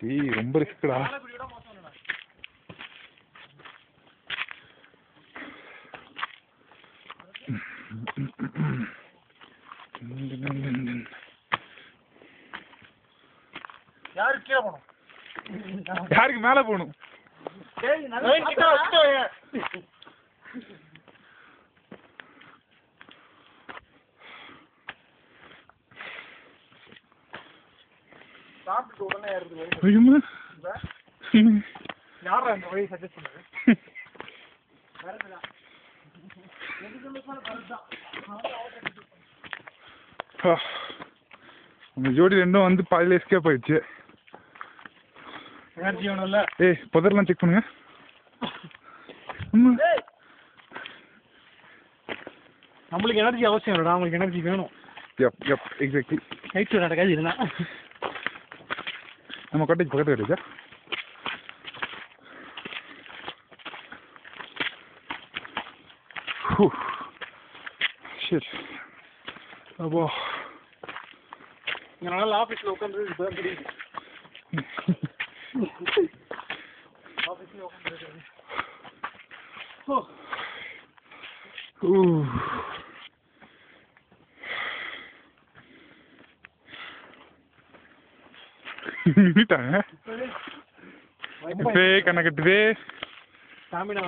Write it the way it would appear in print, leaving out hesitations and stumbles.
ஏய் ரொம்ப ரிஸ்க்டா. யாருக்கு கீழே போகணும்? யாருக்கு மேலே போகணும்? சாப்பிட்டு உடனே யாரா இந்த வழி சஜஸ்ட் பண்ணுறது? உங்க ஜோடி ரெண்டும் வந்து பாதியில எஸ்கேப் ஆயிடுச்சு. எனர்ஜி வேணும்ல? ஏய் புதர்லாம் செக் பண்ணுங்க. நம்மளுக்கு எனர்ஜி அவசியம் இல்லைடா, அவங்களுக்கு எனர்ஜி வேணும். எக்ஸாக்ட்லி. நைட்டு நடக்காது இருந்தா நம்ம காட்டேஜ் பக்கத்து காட்டேஜா? சரி அப்போ என்னால் ஆஃபீஸில் உட்காந்து இப்போதான் தெரியுது. ஆஃபீஸ்லேயே உட்காந்து நின்றுட்டாங்க. கண்ணை கட்டுதே. ஸ்டாமினா